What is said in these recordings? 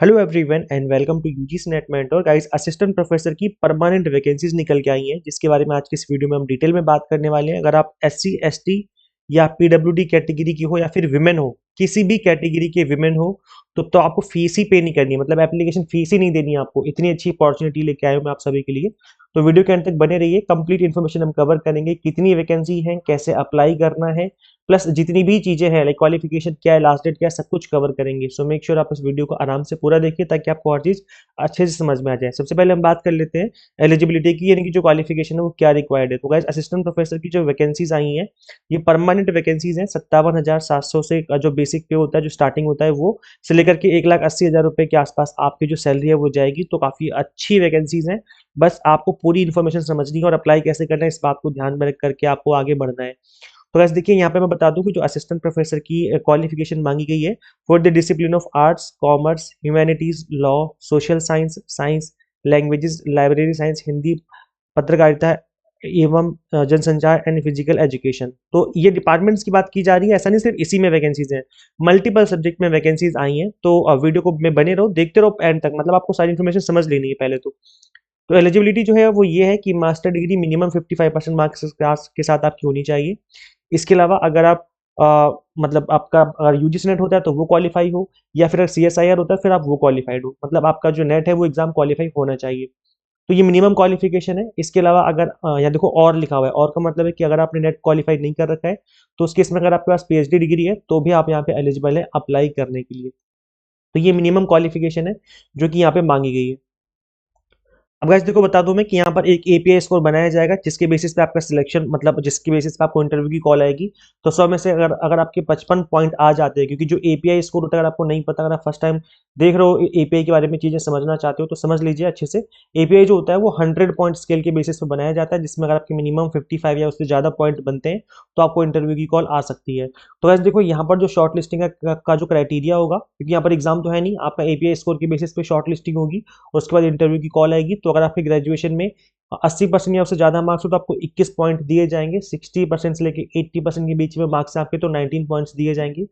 Hello everyone and welcome to UGC NET mentor guys. Assistant professor की permanent vacancies निकल के आई हैं, जिसके बारे में आज की इस वीडियो में हम डिटेल में बात करने वाले हैं। अगर आप एससी एसटी या पीडब्ल्यूडी कैटेगरी की हो या फिर विमेन हो, किसी भी कैटेगरी के विमेन हो, तो आपको फीस ही पे नहीं करनी है, मतलब एप्लीकेशन फीस ही नहीं देनी है आपको। इतनी अच्छी अपॉर्चुनिटी लेके आए हूँ मैं आप सभी के लिए। तो वीडियो के अंत तक बने रहिए, कंप्लीट इन्फॉर्मेशन हम कवर करेंगे, कितनी वैकेंसी है, कैसे अप्लाई करना है, प्लस जितनी भी चीजें हैं लाइक क्वालिफिकेशन क्या है, लास्ट डेट क्या है, सब कुछ कवर करेंगे। सो मेक श्योर आप इस वीडियो को आराम से पूरा देखिए ताकि आपको हर चीज अच्छे से समझ में आ जाए। सबसे पहले हम बात कर लेते हैं एलिजिबिलिटी की, यानी कि जो क्वालिफिकेशन है वो क्या रिक्वायर्ड है। तो गाइस, असिस्टेंट प्रोफेसर की जो वैकेंसीज आई हैं ये परमानेंट वैकेंसीज हैं। 57,700 से जो बेसिक पे होता है, जो स्टार्टिंग होता है वो, से लेकर के 1,80,000 रुपए के आसपास आपकी जो सैलरी है वो जाएगी। तो काफी अच्छी वैकेंसीज हैं। बस आपको पूरी इन्फॉर्मेशन समझनी है और अप्लाई कैसे करना है इस बात को ध्यान में रख करके आपको आगे बढ़ना है। तो वैसे देखिए, यहाँ पे मैं बता दूं कि जो असिस्टेंट प्रोफेसर की क्वालिफिकेशन मांगी गई है for the discipline of arts, commerce, humanities, law, social science, science, languages, library science, Hindi, पत्रकारिता एवं जनसंचार एंड फिजिकल एजुकेशन। तो ये डिपार्टमेंट्स की बात की जा रही है, ऐसा नहीं सिर्फ इसी में वैकेंसीज हैं, मल्टीपल सब्जेक्ट में वैकेंसीज आई हैं। तो वीडियो को में बने रहो, देखते रहो एंड तक, मतलब आपको सारी इन्फॉर्मेशन समझ लेनी है पहले तो एलिजिबिलिटी जो है वो ये है कि मास्टर डिग्री मिनिमम 55% मार्क्स के साथ आपकी होनी चाहिए। इसके अलावा अगर आप मतलब आपका अगर यूजीसी नेट होता है तो वो क्वालिफाई हो, या फिर अगर सीएसआईआर होता है फिर आप वो क्वालिफाइड हो, मतलब आपका जो नेट है वो एग्जाम क्वालिफाई होना चाहिए। तो ये मिनिमम क्वालिफिकेशन है। इसके अलावा अगर यहाँ देखो और लिखा हुआ है, और का मतलब है कि अगर आपने नेट क्वालिफाई नहीं कर रखा है तो उस केस में अगर आपके पास पीएचडी डिग्री है तो भी आप यहाँ पे एलिजिबल है अप्लाई करने के लिए। तो ये मिनिमम क्वालिफिकेशन है जो कि यहाँ पे मांगी गई है। अब गाइस देखो, बता दूं मैं कि यहाँ पर एक एपीआई स्कोर बनाया जाएगा जिसके बेसिस पे आपका सिलेक्शन, मतलब जिसके बेसिस पे आपको इंटरव्यू की कॉल आएगी। तो 100 में से अगर अगर आपके 55 पॉइंट आ जाते हैं, क्योंकि जो एपीआई स्कोर होता है, अगर आपको नहीं पता, अगर आप फर्स्ट टाइम देख रहे हो एपीआई के बारे में चीजें समझना चाहते हो तो समझ लीजिए अच्छे से। एपीआई जो होता है वो 100 पॉइंट स्केल के बेसिस पे बनाया जाता है, जिसमें अगर आपके मिनिमम 55 या उससे ज्यादा पॉइंट बनते हैं तो आपको इंटरव्यू की कॉल आ सकती है। तो गाइस देखो, यहाँ पर जो शॉर्ट लिस्टिंग का जो क्राइटेरिया होगा, क्योंकि यहाँ पर एग्जाम तो है नहीं, आपका एपीआई स्कोर के बेसिस पे शॉर्ट लिस्टिंग होगी और उसके बाद इंटरव्यू की कॉल आएगी। तो अगर आपके ग्रेजुएशन में 80% या उससे ज्यादा मार्क्स हो तो आपको 21 पॉइंट दिए जाएंगे। 60% से लेके 80% के बीच में मार्क्स आपके तो 19 पॉइंट्स दिए जाएंगे।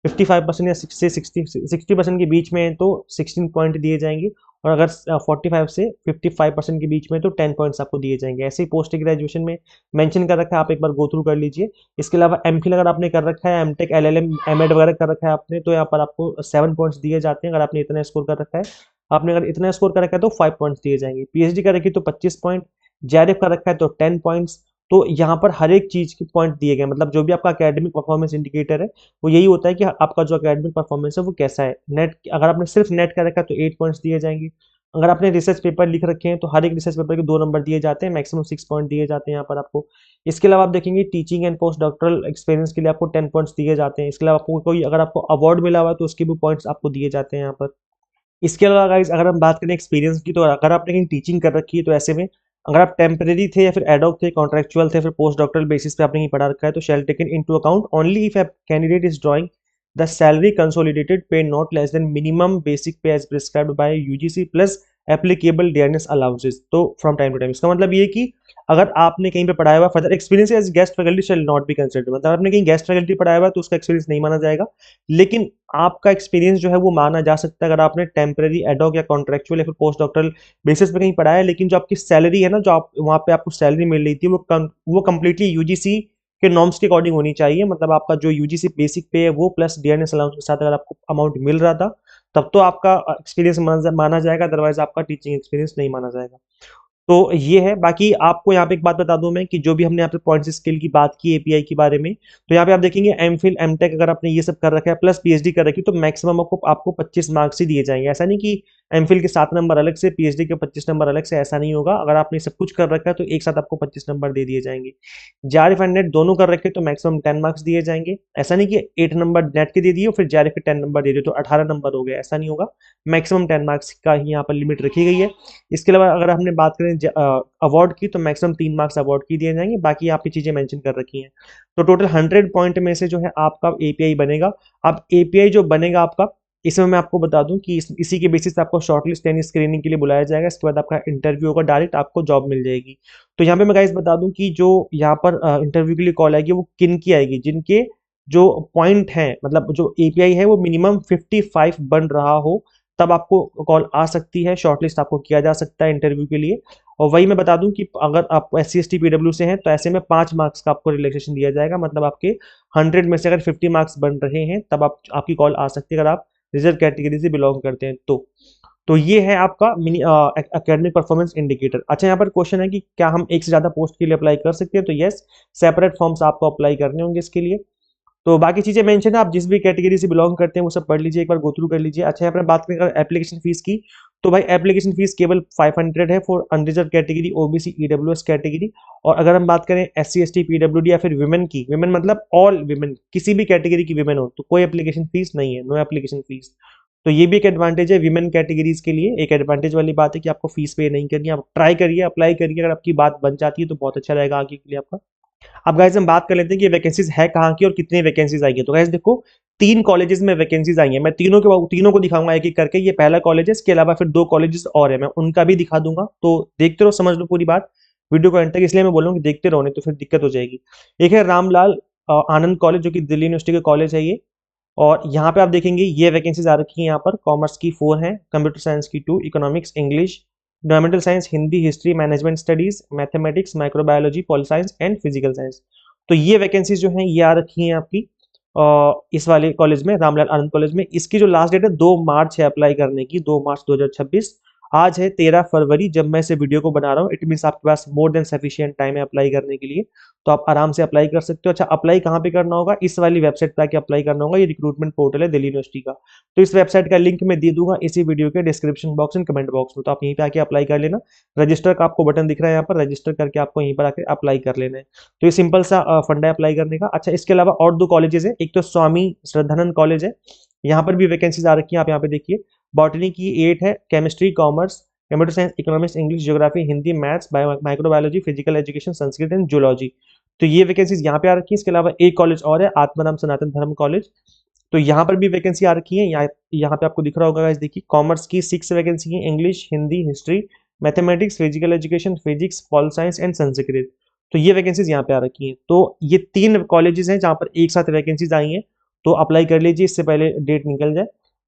55% या 60% के बीच में है तो 16 पॉइंट दिए जाएंगे। और अगर 45 से 55% के बीच में तो 10 पॉइंट्स आपको दिए जाएंगे। ऐसे ही पोस्ट ग्रेजुएशन में मेंशन कर रखा है, आप एक बार गो थ्रू कर लीजिए। इसके अलावा एमफिल अगर आपने कर रखा है, एमटेक, एलएलएम, एमएड वगैरह कर रखा है आपने, तो यहाँ पर आपको 7 पॉइंट्स दिए जाते हैं। अगर आपने इतना स्कोर कर रखा है, आपने अगर इतना स्कोर कर रखा है तो 5 पॉइंट्स दिए जाएंगे। पीएचडी कर रखी तो 25 पॉइंट, जेआरएफ कर रखा है तो 10 पॉइंट्स। तो यहाँ पर हर एक चीज के पॉइंट दिए गए, मतलब जो भी आपका एकेडमिक परफॉर्मेंस इंडिकेटर है वो यही होता है कि आपका जो एकेडमिक परफॉर्मेंस है वो कैसा है। नेट, अगर आपने सिर्फ नेट कर रखा है तो 8 पॉइंट्स दिए जाएंगे। अगर आपने रिसर्च पेपर लिख रखे हैं तो हर एक रिसर्च पेपर के 2 नंबर दिए जाते हैं, मैक्सिमम 6 पॉइंट दिए जाते हैं यहाँ पर आपको। इसके अलावा आप देखेंगे teaching and post doctoral experience के लिए आपको 10 पॉइंट्स दिए जाते हैं। इसके अलावा आपको कोई, अगर आपको अवार्ड मिला हुआ है तो उसके भी पॉइंट्स आपको दिए जाते हैं यहाँ पर। इसके अलावा गाइस, अगर हम बात करें एक्सपीरियंस की, तो अगर आपने कहीं टीचिंग कर रखी है तो ऐसे में अगर आप टेम्परेरी थे या फिर एडॉक थे, कॉन्ट्रेक्चुअल थे, फिर पोस्ट डॉक्टरल बेसिस पे आपने कहीं पढ़ा रखा है, तो shall taken into account only if a candidate is drawing the salary consolidated pay not less than minimum basic pay as prescribed by UGC plus applicable dearness allowances. तो from time to time, इसका मतलब ये कि अगर आपने कहीं पे पढ़ाया हुआ, further experience as guest faculty shall not be considered, मतलब आपने कहीं गेस्ट फैकल्टी पढ़ाया हुआ तो उसका एक्सपीरियंस नहीं माना जाएगा। लेकिन आपका एक्सपीरियंस जो है वो माना जा सकता है अगर आपने टेम्पररी, एडॉक या कॉन्ट्रेक्चुअल या फिर पोस्ट डॉक्टरल बेसिस पे कहीं पढ़ाया है। लेकिन जो आपकी सैलरी है ना, जो आप वहाँ पे आपको सैलरी मिल रही थी, वो कंप्लीटली यूजीसी के नॉर्म्स के अकॉर्डिंग होनी चाहिए। मतलब आपका जो यूजीसी बेसिक पे है वो प्लस डीएनएस अलाउंस के साथ अगर आपको अमाउंट मिल रहा था तब तो आपका एक्सपीरियंस माना जाएगा, अदरवाइज आपका टीचिंग एक्सपीरियंस नहीं माना जाएगा। तो ये है। बाकी आपको यहाँ पे एक बात बता दूं मैं कि जो भी हमने यहाँ पे पॉइंट्स स्केल की बात की एपीआई के बारे में, तो यहाँ पे आप देखेंगे एमफिल, एमटेक अगर आपने ये सब कर रखा है प्लस पीएचडी कर रखी, तो मैक्सिमम आपको 25 मार्क्स ही दिए जाएंगे। ऐसा नहीं कि एमफिल के 7 नंबर अलग से, पीएचडी के 25 नंबर अलग से, ऐसा नहीं होगा। अगर आपने सब कुछ कर रखा है तो एक साथ आपको 25 नंबर दे दिए जाएंगे। जेआरएफ एंड नेट दोनों कर रखे तो मैक्सिमम 10 मार्क्स दिए जाएंगे। ऐसा नहीं कि 8 नंबर नेट के दे दिए फिर जेआरएफ के 10 नंबर दे दिए तो 18 नंबर हो गए, ऐसा नहीं होगा। मैक्सिमम 10 मार्क्स का ही यहाँ पर लिमिट रखी गई है। इसके अलावा अगर हमने बात करें अवार्ड की, तो मैक्सिमम 3 मार्क्स अवार्ड की दिए जाएंगे। बाकी यहाँ पे चीजें मेंशन कर रखी हैं। तो टोटल 100 पॉइंट में से जो है आपका एपीआई बनेगा। अब एपीआई जो बनेगा आपका, इसमें मैं आपको बता दूं कि इसी के बेसिस पे आपको शॉर्टलिस्ट यानी स्क्रीनिंग के लिए बुलाया जाएगा। इसके बाद आपका इंटरव्यू होगा, डायरेक्ट आपको जॉब मिल जाएगी। तो यहाँ पे मैं गाइस बता दूं कि जो यहाँ पर इंटरव्यू के लिए कॉल आएगी वो किन की आएगी, जिनके जो पॉइंट है, मतलब जो एपीआई है वो मिनिमम 55 बन रहा हो, तब आपको कॉल आ सकती है, शॉर्टलिस्ट आपको किया जा सकता है इंटरव्यू के लिए। और वही मैं बता दूं कि अगर आप SC ST PW से हैं तो ऐसे में 5 मार्क्स का आपको रिलैक्सेशन दिया जाएगा, मतलब आपके 100 में से अगर 50 मार्क्स बन रहे हैं तब आपकी कॉल आ सकती है, अगर आप रिजर्व कैटेगरी से बिलोंग करते हैं तो ये है आपका मिनी एकेडमिक परफॉर्मेंस इंडिकेटर। अच्छा, यहाँ पर क्वेश्चन है कि क्या हम एक से ज्यादा पोस्ट के लिए अप्लाई कर सकते हैं, तो यस, सेपरेट फॉर्म्स आपको अप्लाई करने होंगे इसके लिए। तो बाकी चीजें मेंशन है, आप जिस भी कैटेगरी से बिलोंग करते हैं वो सब पढ़ लीजिए, एक बार गो थ्रू कर लीजिए। अच्छा, यहाँ पर बात करें एप्लीकेशन फीस की, तो भाई एप्लीकेशन फीस केवल 500 है for unreserved category, OBC EWS category. और अगर हम बात करें SC ST PWD या फिर विमेन की, विमेन मतलब ऑल विमेन, किसी भी कैटेगरी की विमेन हो तो कोई एप्लीकेशन फीस नहीं है, नो एप्लीकेशन फीस। तो ये भी एक एडवांटेज है विमेन कैटेगरीज के लिए, एक एडवांटेज वाली बात है कि आपको फीस पे नहीं करनी है। आप ट्राई करिए, अप्लाई करिए, अगर आपकी बात बन जाती है तो बहुत अच्छा रहेगा आगे के लिए आपका। अब गाइज हम बात कर लेते हैं कि वैकेंसीज है कहाँ की और कितनी वैकेंसीज आई है। तो गाइज देखो, 3 कॉलेजेस में वैकेंसीज आई है, मैं तीनों को दिखाऊंगा एक एक करके। ये पहला कॉलेज है, इसके अलावा फिर 2 कॉलेजेस और है, मैं उनका भी दिखा दूंगा। तो देखते रहो, समझ लो पूरी बात वीडियो को एंड तक, इसलिए मैं बोल रहा हूँ कि देखते रहो, नहीं तो फिर दिक्कत हो जाएगी। एक है रामलाल आनंद कॉलेज, जो कि दिल्ली यूनिवर्सिटी का कॉलेज है ये। और यहाँ पे आप देखेंगे ये वैकेंसीज आ रखी है, यहाँ पर कॉमर्स की 4 हैं, कंप्यूटर साइंस की 2, economics, English, environmental science, Hindi, history, management studies, mathematics, microbiology, pol science and physical science. तो ये वैकेंसीज जो हैं ये आ रखी हैं आपकी इस वाले कॉलेज में, रामलाल आनंद कॉलेज में। इसकी जो लास्ट डेट है 2 मार्च है अप्लाई करने की, 2 मार्च 2026। आज है 13 फरवरी जब मैं इसे वीडियो को बना रहा हूँ, इट मीन्स आपके पास मोर देन सफिशिएंट टाइम है अप्लाई करने के लिए, तो आप आराम से अप्लाई कर सकते हो। अच्छा, अप्लाई कहाँ पे करना होगा, इस वाली वेबसाइट पे आके अप्लाई करना होगा, ये रिक्रूटमेंट पोर्टल है दिल्ली यूनिवर्सिटी का। तो इस वेबसाइट का लिंक मैं दे दूंगा इसी वीडियो के description box and comment box में, तो आप यहीं पे आके अप्लाई कर लेना। रजिस्टर का आपको बटन दिख रहा है यहाँ पर, रजिस्टर करके आपको यहीं पर आके अप्लाई कर लेना है। तो ये सिंपल सा फंडा है अप्लाई करने का। अच्छा, इसके अलावा और 2 कॉलेजेस है, एक तो स्वामी श्रद्धानंद कॉलेज है, यहाँ पर भी वैकेंसीज आ रखी है, आप यहाँ पे देखिए। बॉटनी की 8 है, chemistry, commerce, computer science, economics, English, geography, Hindi, maths, microbiology, physical education, Sanskrit and zoology. तो ये वैकेंसीज यहाँ पे आ रखी है। इसके अलावा एक कॉलेज और है, आत्माराम सनातन धर्म कॉलेज, तो यहाँ पर भी वैकेंसी आ रखी है। यहाँ पे आपको दिख रहा होगा गाइस, देखिए कॉमर्स की 6 वैकेंसी है, English, Hindi, history, mathematics, physical education, physics, pol science and Sanskrit. तो ये वैकेंसीज यहाँ पे आ रखी है। तो ये 3 कॉलेजेस हैं जहाँ पर एक साथ वैकेंसीज आई हैं, तो अप्लाई कर लीजिए इससे पहले डेट निकल जाए।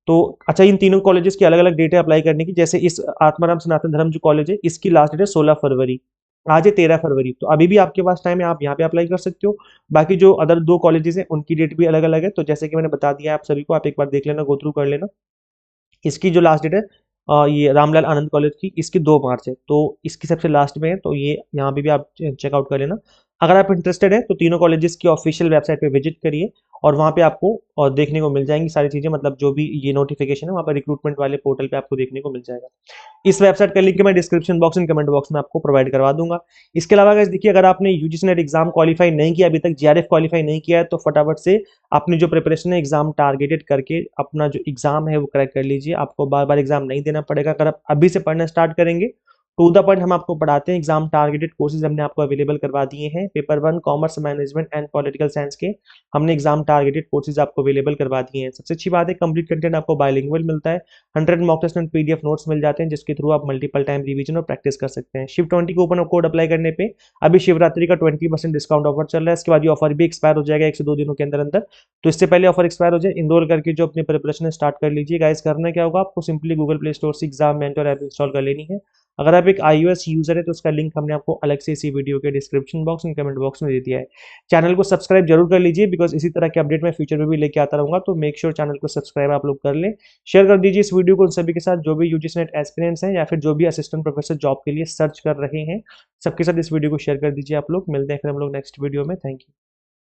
तो अच्छा, इन तीनों कॉलेजेस की अलग अलग डेट है अप्लाई करने की। जैसे इस आत्माराम सनातन धर्म जो कॉलेज है, इसकी लास्ट डेट है 16 फरवरी, आज है 13 फरवरी, तो अभी भी आपके पास टाइम है, आप यहाँ पे अप्लाई कर सकते हो। बाकी जो अदर 2 कॉलेजेस हैं उनकी डेट भी अलग अलग है, तो जैसे कि मैंने बता दिया है आप सभी को, आप एक बार देख लेना, गो थ्रू कर लेना। इसकी जो लास्ट डेट है ये रामलाल आनंद कॉलेज की, इसकी 2 मार्च है, तो इसकी सबसे लास्ट में है, तो ये यहाँ पे भी आप चेकआउट कर लेना। अगर आप इंटरेस्टेड है तो तीनों कॉलेजेस की ऑफिशियल वेबसाइट पे विजिट करिए, और वहाँ पे आपको और देखने को मिल जाएंगी सारी चीज़ें, मतलब जो भी ये नोटिफिकेशन है वहाँ पर रिक्रूटमेंट वाले पोर्टल पे आपको देखने को मिल जाएगा। इस वेबसाइट का लिंक मैं description box and comment box में आपको प्रोवाइड करवा दूंगा। इसके अलावा गाइस देखिए, अगर आपने यूजीसी नेट एग्जाम क्वालिफाई नहीं किया अभी तक, जीआरएफ क्वालिफाई नहीं किया है, तो फटाफट से अपनी जो प्रिपरेशन है एग्जाम टारगेटेड करके अपना जो एग्जाम है वो क्रैक कर लीजिए। आपको बार बार एग्जाम नहीं देना पड़ेगा, अगर आप अभी से पढ़ना स्टार्ट करेंगे। टू द पॉइंट हम आपको पढ़ाते हैं, एग्जाम टारगेटेड कोर्सेज हमने आपको अवेलेबल करवा दिए हैं। Paper 1 commerce, management and political science के हमने एग्जाम टारगेटेड कोर्सेज आपको अवेलेबल करवा दिए हैं। सबसे अच्छी बात है, कंप्लीट कंटेंट आपको बायलिंगुअल मिलता है, 100 mock test and PDF notes मिल जाते हैं, जिसके थ्रू आप मल्टीपल टाइम रिवीजन और प्रैक्टिस कर सकते हैं। शिव 20 कूपन कोड अप्लाई करने पे अभी शिवरात्रि का 20% डिस्काउंट ऑफर चल रहा है। इसके बाद ये ऑफर भी एक्सपायर हो जाएगा 1 से 2 दिनों के अंदर अंदर, तो इससे पहले ऑफर एक्सपायर हो जाए इनरोल करके जो अपनी प्रिपरेशन स्टार्ट कर लीजिए। गाइस, करना क्या होगा, आपको सिंपली गूगल प्ले स्टोर से एग्जाम मेंटर ऐप इंस्टॉल कर लेनी है। अगर आप एक iOS यूजर है तो उसका लिंक हमने आपको अलग से इसी वीडियो के description box and comment box में दे दिया है। चैनल को सब्सक्राइब जरूर कर लीजिए, बिकॉज इसी तरह के अपडेट मैं फ्यूचर में भी लेके आता रहूंगा, तो मेक श्योर चैनल को सब्सक्राइब आप लोग कर लें। शेयर कर दीजिए इस वीडियो को उन सभी के साथ जो भी यूजीसी नेट एस्पिरेंट्स हैं या फिर जो भी असिस्टेंट प्रोफेसर जॉब के लिए सर्च कर रहे हैं, सबके साथ इस वीडियो को शेयर कर दीजिए आप लोग। मिलते हैं फिर हम लोग नेक्स्ट वीडियो में। Thank you.